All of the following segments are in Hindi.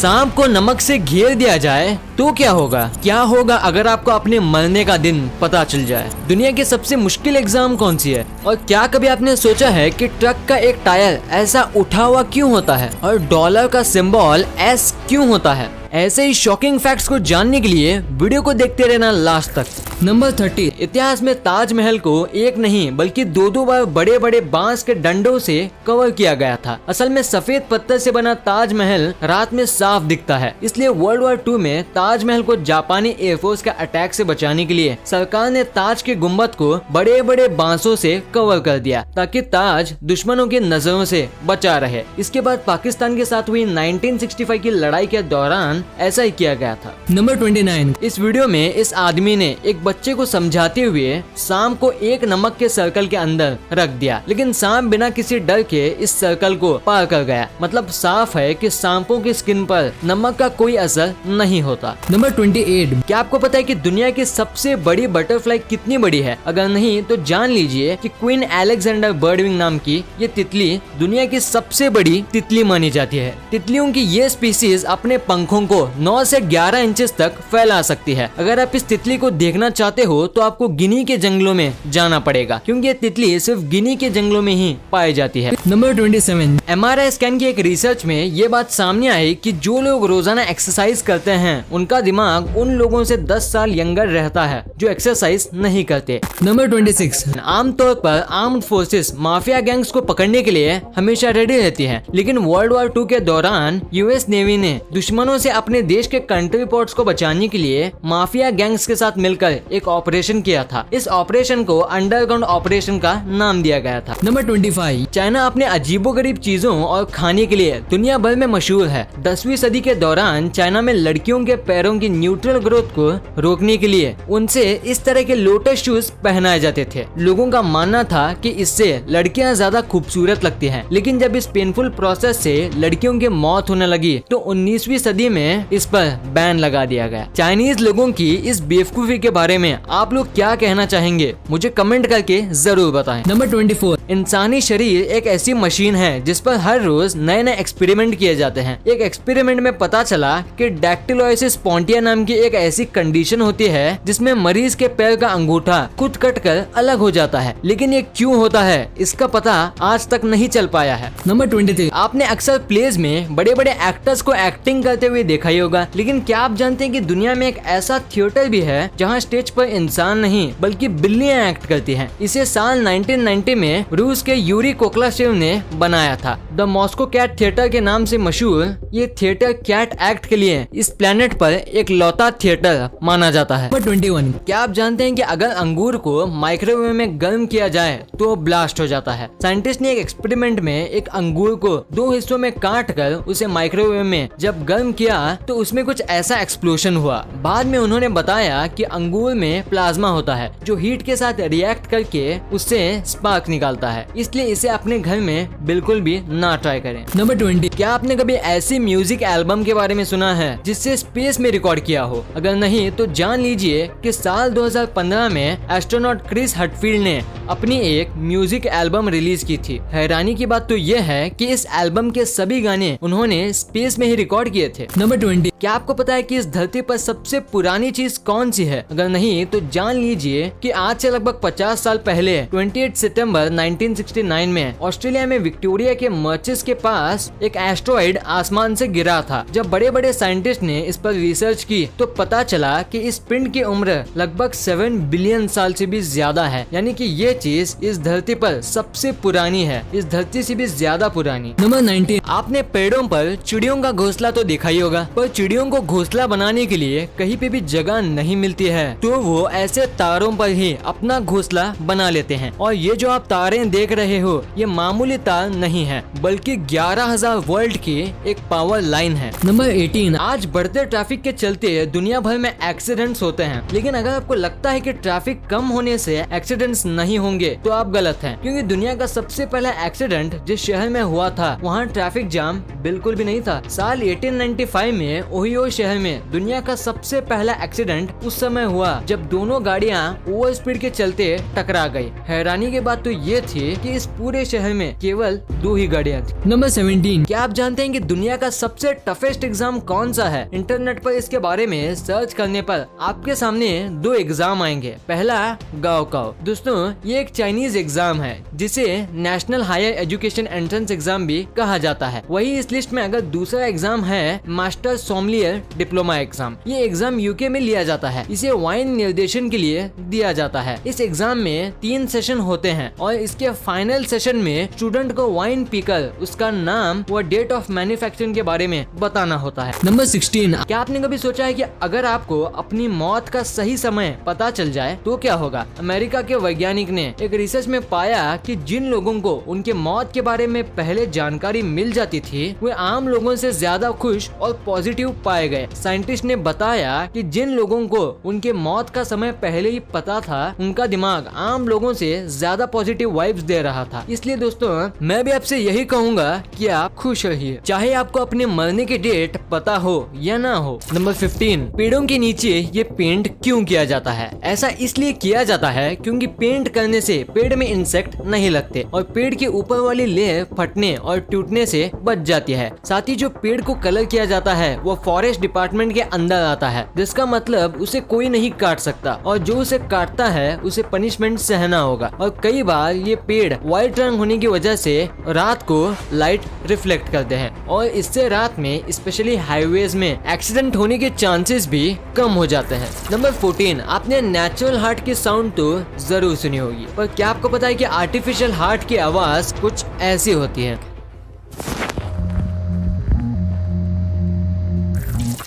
सांप को नमक से घेर दिया जाए तो क्या होगा? क्या होगा अगर आपको अपने मरने का दिन पता चल जाए? दुनिया की सबसे मुश्किल एग्जाम कौन सी है? और क्या कभी आपने सोचा है कि ट्रक का एक टायर ऐसा उठा हुआ क्यों होता है और डॉलर का सिंबल एस क्यों होता है? ऐसे ही शॉकिंग फैक्ट्स को जानने के लिए वीडियो को देखते रहना लास्ट तक। नंबर 30, इतिहास में ताजमहल को एक नहीं बल्कि दो बार बड़े बड़े बांस के डंडों से कवर किया गया था। असल में सफेद पत्थर से बना ताजमहल रात में साफ दिखता है, इसलिए वर्ल्ड वॉर 2 में ताजमहल को जापानी एयरफोर्स के अटैक से बचाने के लिए सरकार ने ताज के गुम्बद को बड़े बड़े बांसों से कवर कर दिया ताकि ताज दुश्मनों की नजरों से बचा रहे। इसके बाद पाकिस्तान के साथ हुई 1965 की लड़ाई के दौरान ऐसा ही किया गया था। नंबर 29, इस वीडियो में इस आदमी ने एक बच्चे को समझाते हुए सांप को एक नमक के सर्कल के अंदर रख दिया, लेकिन सांप बिना किसी डर के इस सर्कल को पार कर गया। मतलब साफ है कि सांपों की स्किन पर नमक का कोई असर नहीं होता। नंबर 28, क्या आपको पता है कि दुनिया की सबसे बड़ी बटरफ्लाई कितनी बड़ी है? अगर नहीं तो जान लीजिए कि क्वीन अलेक्जेंडर बर्डविंग नाम की ये तितली दुनिया की सबसे बड़ी तितली मानी जाती है। तितलियों की ये स्पीसीज अपने पंखों को 9 से 11 इंचेस तक फैला सकती है। अगर आप इस तितली को देखना चाहते हो तो आपको गिनी के जंगलों में जाना पड़ेगा, क्योंकि ये तितली सिर्फ गिनी के जंगलों में ही पाई जाती है। नंबर 27, MRI स्कैन की एक रिसर्च में ये बात सामने आई कि जो लोग रोजाना एक्सरसाइज करते हैं उनका दिमाग उन लोगों से 10 साल यंगर रहता है जो एक्सरसाइज नहीं करते। नंबर 26, आमतौर पर आर्म्ड फोर्सेस माफिया गैंग्स को पकड़ने के लिए हमेशा रेडी रहती है, लेकिन वर्ल्ड वॉर 2 के दौरान यूएस नेवी ने दुश्मनों से अपने देश के कंट्री पोर्ट्स को बचाने के लिए माफिया गैंग्स के साथ मिलकर एक ऑपरेशन किया था। इस ऑपरेशन को अंडरग्राउंड ऑपरेशन का नाम दिया गया था। नंबर 25, चाइना अपने अजीबोगरीब चीजों और खाने के लिए दुनिया भर में मशहूर है। 10वीं सदी के दौरान चाइना में लड़कियों के पैरों की न्यूट्रल ग्रोथ को रोकने के लिए उनसे इस तरह के लोटस शूज पहनाए जाते थे। लोगों का मानना था कि इससे लड़कियां ज्यादा खूबसूरत लगती हैं, लेकिन जब इस पेनफुल प्रोसेस से लड़कियों की मौत होने लगी तो 19वीं सदी में इस पर बैन लगा दिया गया। चाइनीज लोगों की इस बेवकूफी के बारे में आप लोग क्या कहना चाहेंगे? मुझे कमेंट करके जरूर बताएं। नंबर 24, इंसानी शरीर एक ऐसी मशीन है जिस पर हर रोज नए नए एक्सपेरिमेंट किए जाते हैं। एक एक्सपेरिमेंट में पता चला कि डैक्टिलोसिस स्पॉन्टिया नाम की एक ऐसी कंडीशन होती है जिसमें मरीज के पैर का अंगूठा खुद कटकर अलग हो जाता है, लेकिन ये क्यों होता है इसका पता आज तक नहीं चल पाया है। नंबर 23, आपने अक्सर प्लेज में बड़े बड़े एक्टर्स को एक्टिंग करते हुए देखा ही होगा, लेकिन क्या आप जानते हैं कि दुनिया में एक ऐसा थिएटर भी है जहां स्टेज पर इंसान नहीं बल्कि बिल्लियां एक्ट करती हैं। इसे साल 1990 में रूस के यूरी कोक्लाशेव ने बनाया था। द मॉस्को कैट थिएटर के नाम से मशहूर ये थिएटर कैट एक्ट के लिए इस प्लेनेट पर एक लौता थिएटर माना जाता है। 21, क्या आप जानते हैं कि अगर अंगूर को माइक्रोवेव में गर्म किया जाए तो ब्लास्ट हो जाता है? साइंटिस्ट ने एक एक्सपेरिमेंट में एक अंगूर को 2 हिस्सों में काट कर उसे माइक्रोवेव में जब गर्म किया तो उसमें कुछ ऐसा एक्सप्लोजन हुआ। बाद में उन्होंने बताया कि अंगूर में प्लाज्मा होता है जो हीट के साथ रिएक्ट करके उससे स्पार्क निकालता है, इसलिए इसे अपने घर में बिल्कुल भी ना ट्राई करें। नंबर 20, क्या आपने कभी ऐसी म्यूजिक एल्बम के बारे में सुना है जिससे स्पेस में रिकॉर्ड किया हो? अगर नहीं तो जान लीजिए कि साल 2015 में एस्ट्रोनॉट क्रिस हटफील्ड ने अपनी एक म्यूजिक एल्बम रिलीज की थी। हैरानी की बात तो यह है कि इस एल्बम के सभी गाने उन्होंने स्पेस में ही रिकॉर्ड किए थे। नंबर 20, क्या आपको पता है कि इस धरती पर सबसे पुरानी चीज कौन सी है? अगर नहीं तो जान लीजिए कि आज से लगभग 50 साल पहले 28 सितंबर 1969 में ऑस्ट्रेलिया में विक्टोरिया के मर्चेस के पास एक एस्ट्रॉइड आसमान से गिरा था। जब बड़े बड़े साइंटिस्ट ने इस पर रिसर्च की तो पता चला कि इस पिंड की उम्र लगभग 7 बिलियन साल से भी ज्यादा है, यानी कि ये चीज इस धरती पर सबसे पुरानी है, इस धरती से भी ज्यादा पुरानी। नंबर 19, आपने पेड़ों पर चिड़ियों का घोंसला तो देखा ही होगा, पर चिड़ियों को घोंसला बनाने के लिए कहीं पे भी जगह नहीं मिलती है तो वो ऐसे तारों पर ही अपना घोंसला बना लेते हैं। और ये जो आप तारें देख रहे हो ये मामूली तार नहीं है बल्कि 11,000 वोल्ट की एक पावर लाइन है। नंबर 18, आज बढ़ते ट्रैफिक के चलते दुनिया भर में एक्सीडेंट्स होते हैं, लेकिन अगर आपको लगता है कि ट्रैफिक कम होने से एक्सीडेंट्स नहीं होंगे तो आप गलत हैं, क्योंकि दुनिया का सबसे पहला एक्सीडेंट जिस शहर में हुआ था वहाँ ट्रैफिक जाम बिल्कुल भी नहीं था। साल 1895 में ओहियो शहर में दुनिया का सबसे पहला एक्सीडेंट उस समय हुआ जब दोनों गाड़ियाँ ओवर स्पीड के चलते टकरा गई। हैरानी की बात तो ये थी कि इस पूरे शहर में केवल 2 ही गाड़ियाँ ब्रिलियंट। नंबर 17, क्या आप जानते हैं कि दुनिया का सबसे टफेस्ट एग्जाम कौन सा है? इंटरनेट पर इसके बारे में सर्च करने पर आपके सामने 2 एग्जाम आएंगे। पहला गाओकाओ। दोस्तों ये एक चाइनीज एग्जाम है जिसे national higher education entrance exam भी कहा जाता है। वही इस लिस्ट में अगर दूसरा एग्जाम है मास्टर सोमलियर डिप्लोमा एग्जाम। ये एग्जाम यूके में लिया जाता है। इसे वाइन निर्देशन के लिए दिया जाता है। इस एग्जाम में 3 सेशन होते हैं और इसके फाइनल सेशन में स्टूडेंट को वाइन पीकर उसका नाम व डेट ऑफ मैन्युफैक्चरिंग के बारे में बताना होता है। नंबर 16, क्या आपने कभी सोचा है कि अगर आपको अपनी मौत का सही समय पता चल जाए तो क्या होगा? अमेरिका के वैज्ञानिक ने एक रिसर्च में पाया कि जिन लोगों को उनके मौत के बारे में पहले जानकारी मिल जाती थी वे आम लोगों से ज्यादा खुश और पॉजिटिव पाए गए। साइंटिस्ट ने बताया कि जिन लोगों को उनके मौत का समय पहले ही पता था उनका दिमाग आम लोगों से ज्यादा पॉजिटिव वाइब्स दे रहा था। इसलिए दोस्तों मैं भी आपसे यही कहूँगा कि आप खुश रहिए, चाहे आपको अपने मरने की डेट पता हो या ना हो। नंबर 15, पेड़ों के नीचे ये पेंट क्यों किया जाता है? ऐसा इसलिए किया जाता है क्योंकि पेंट करने से पेड़ में इंसेक्ट नहीं लगते और पेड़ के ऊपर वाली लेयर फटने और टूटने से बच जाती है। साथ ही जो पेड़ को कलर किया जाता है वो फॉरेस्ट डिपार्टमेंट के अंदर आता है, जिसका मतलब उसे कोई नहीं काट सकता और जो उसे काटता है उसे पनिशमेंट सहना होगा। और कई बार ये पेड़ व्हाइट रंग होने की वजह से रात को लाइट रिफ्लेक्ट करते हैं और इससे रात में स्पेशली हाईवेज में एक्सीडेंट होने के चांसेस भी कम हो जाते हैं। नंबर 14, आपने नेचुरल हार्ट की साउंड तो जरूर सुनी होगी, पर क्या आपको पता है कि आर्टिफिशियल हार्ट की आवाज कुछ ऐसी होती है?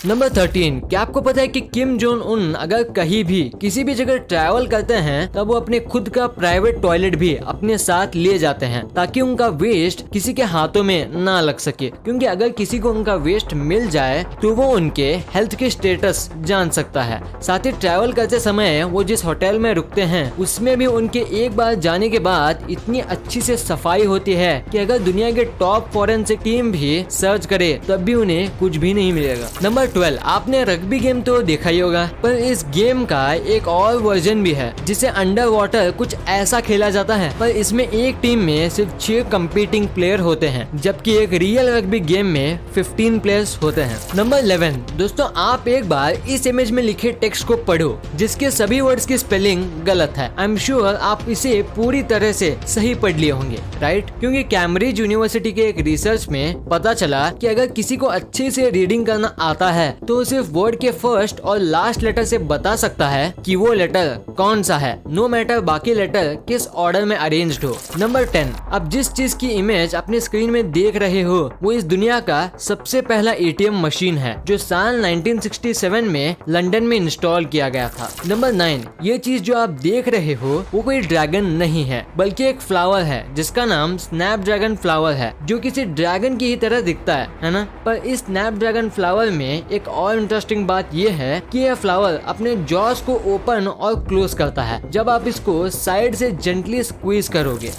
नंबर 13, क्या आपको पता है कि किम जोंग उन अगर कहीं भी किसी भी जगह ट्रैवल करते हैं तब वो अपने खुद का प्राइवेट टॉयलेट भी अपने साथ ले जाते हैं ताकि उनका वेस्ट किसी के हाथों में ना लग सके, क्योंकि अगर किसी को उनका वेस्ट मिल जाए तो वो उनके हेल्थ के स्टेटस जान सकता है। साथ ही ट्रैवल करते समय वो जिस होटल में रुकते हैं उसमें भी उनके एक बार जाने के बाद इतनी अच्छी से सफाई होती है कि अगर दुनिया के टॉप फॉरेंसिक टीम भी सर्च करे तब भी उन्हें कुछ भी नहीं मिलेगा। नंबर 12, आपने रग्बी गेम तो देखा ही होगा, पर इस गेम का एक और वर्जन भी है जिसे अंडर वाटर कुछ ऐसा खेला जाता है, पर इसमें एक टीम में सिर्फ 6 कंपीटिंग प्लेयर होते हैं जबकि एक रियल रग्बी गेम में 15 प्लेयर्स होते हैं। नंबर 11, दोस्तों आप एक बार इस इमेज में लिखे टेक्स्ट को पढ़ो जिसके सभी वर्ड्स की स्पेलिंग गलत है। आई एम श्योर आप इसे पूरी तरह से सही पढ़ लिए होंगे, राइट? क्योंकि कैम्ब्रिज यूनिवर्सिटी के एक रिसर्च में पता चला कि अगर किसी को अच्छे से रीडिंग करना आता है तो सिर्फ वर्ड के फर्स्ट और लास्ट लेटर से बता सकता है कि वो लेटर कौन सा है, नो मैटर बाकी लेटर किस ऑर्डर में अरेंज्ड हो। नंबर 10, अब जिस चीज की इमेज अपने स्क्रीन में देख रहे हो वो इस दुनिया का सबसे पहला एटीएम मशीन है जो साल 1967 में लंदन में इंस्टॉल किया गया था। नंबर 9, ये चीज जो आप देख रहे हो वो कोई ड्रैगन नहीं है बल्कि एक फ्लावर है जिसका नाम स्नैपड्रैगन फ्लावर है, जो किसी ड्रैगन की ही तरह दिखता है ना? पर इस स्नैपड्रैगन फ्लावर में एक और इंटरेस्टिंग बात यह है कि यह फ्लावर अपने जॉस को ओपन और क्लोज करता है जब आप इसको साइड से जेंटली स्क्वीज करोगे।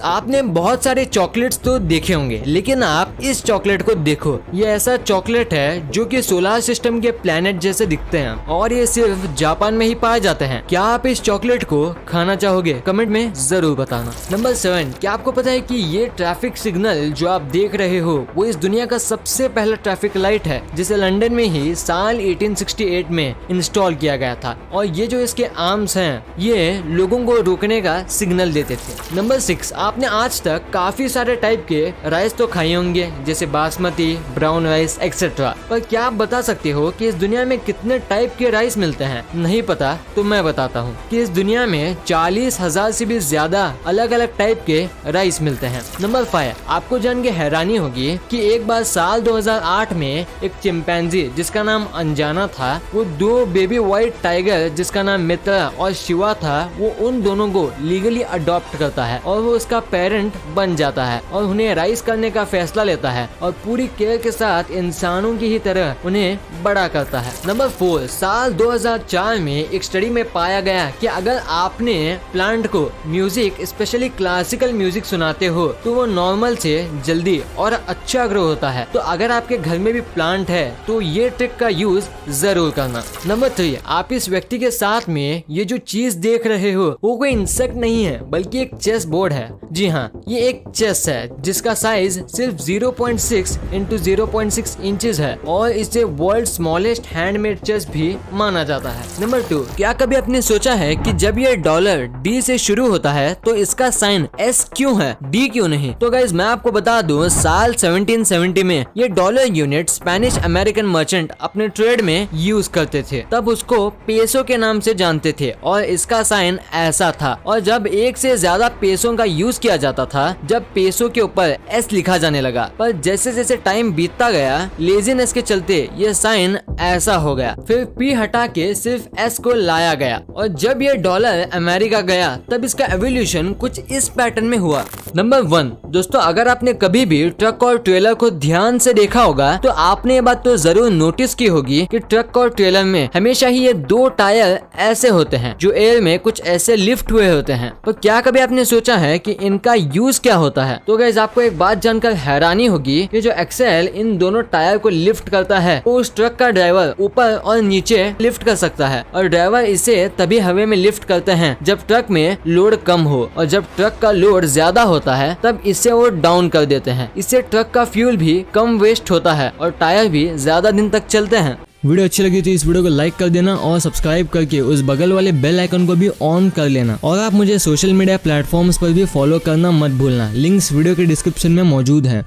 आपने बहुत सारे चॉकलेट्स तो देखे होंगे, लेकिन आप इस चॉकलेट को देखो। ये ऐसा चॉकलेट है जो कि सोलर सिस्टम के प्लैनेट जैसे दिखते हैं और ये सिर्फ जापान में ही पाए जाते हैं। क्या आप इस चॉकलेट को खाना चाहोगे? कमेंट में जरूर बताना। नंबर 7, क्या आपको पता है कि ये ट्रैफिक सिग्नल जो आप देख रहे हो वो इस दुनिया का सबसे पहला ट्रैफिक लाइट है जिसे लंदन में ही साल 1868 में इंस्टॉल किया गया था और ये जो इसके आर्म्स हैं ये लोगों को रोकने का सिग्नल देते थे। नंबर 6, आपने आज तक काफी सारे टाइप के राइस तो खाए होंगे जैसे बासमती, ब्राउन राइस एक्सेट्रा, पर क्या आप बता सकते हो कि इस दुनिया में कितने टाइप के राइस मिलते हैं? नहीं पता तो मैं बताता हूँ कि इस दुनिया में 40,000 से भी ज्यादा अलग अलग टाइप के राइस मिलते हैं। नंबर 5, आपको जान के हैरानी होगी कि एक बार साल 2008 में एक चिंपैंजी जिसका नाम अनजाना था वो 2 बेबी व्हाइट टाइगर जिसका नाम मित्रा और शिवा था वो उन दोनों को लीगली अडॉप्ट करता है और वो उसका पेरेंट बन जाता है और उन्हें राइज करने का फैसला लेता है और पूरी केयर के साथ इंसानों की ही तरह उन्हें बड़ा करता है। नंबर 4, साल 2004 में एक स्टडी में पाया गया कि अगर आपने प्लांट को म्यूजिक स्पेशली क्लासिकल म्यूजिक सुनाते हो तो वो नॉर्मल से जल्दी और अच्छा ग्रो होता है। तो अगर आपके घर में भी प्लांट है तो ये ट्रिक का यूज जरूर करना। नंबर 3, आप इस व्यक्ति के साथ में ये जो चीज देख रहे हो वो कोई इंसेक्ट नहीं है बल्कि एक चेस बोर्ड है जी हाँ, ये एक चेस है जिसका साइज सिर्फ 0.6 इंटू 0.6 इंचेस है और इसे वर्ल्ड स्मॉलेस्ट हैंडमेड चेस भी माना जाता है। नंबर 2, क्या कभी आपने सोचा है कि जब ये डॉलर डी से शुरू होता है तो इसका साइन एस क्यों है, डी क्यों नहीं? तो गाइज मैं आपको बता दूं, साल 1770 में ये dollar unit Spanish American merchant अपने ट्रेड में यूज करते थे। तब उसको पेसो के नाम से जानते थे और इसका साइन ऐसा था। और जब एक से ज्यादा पेसों का यूज किया जाता था, जब पेसो के ऊपर एस लिखा जाने लगा, पर जैसे जैसे टाइम बीतता गया, लेजीनेस के चलते ये साइन ऐसा हो गया। फिर पी हटा के सिर्फ एस को लाया गया और जब ये डॉलर अमेरिका गया तब इसका एवोल्यूशन कुछ इस पैटर्न में हुआ। नंबर 1, दोस्तों अगर आपने कभी भी ट्रक और ट्रेलर को ध्यान से देखा होगा तो आपने ये बात तो जरूर नोटिस की होगी कि ट्रक और ट्रेलर में हमेशा ही ये 2 टायर ऐसे होते हैं जो एयर में कुछ ऐसे लिफ्ट हुए होते हैं। तो क्या कभी आपने सोचा है कि इनका यूज क्या होता है? तो गाइस आपको एक बात जानकर हैरानी होगी कि जो एक्सेल इन दोनों टायर को लिफ्ट करता है, उस ट्रक का ड्राइवर ऊपर और नीचे लिफ्ट कर सकता है और ड्राइवर इसे तभी हवा में लिफ्ट करते हैं जब ट्रक में लोड कम हो और जब ट्रक का लोड ज्यादा होता है तब इसे वो डाउन कर देते हैं। इससे ट्रक का फ्यूल भी कम वेस्ट होता है और टायर भी ज्यादा दिन तक चलते हैं। वीडियो अच्छी लगी तो इस वीडियो को लाइक कर देना और सब्सक्राइब करके उस बगल वाले बेल आइकन को भी ऑन कर लेना और आप मुझे सोशल मीडिया प्लेटफॉर्म्स पर भी फॉलो करना मत भूलना। लिंक्स वीडियो के डिस्क्रिप्शन में मौजूद हैं।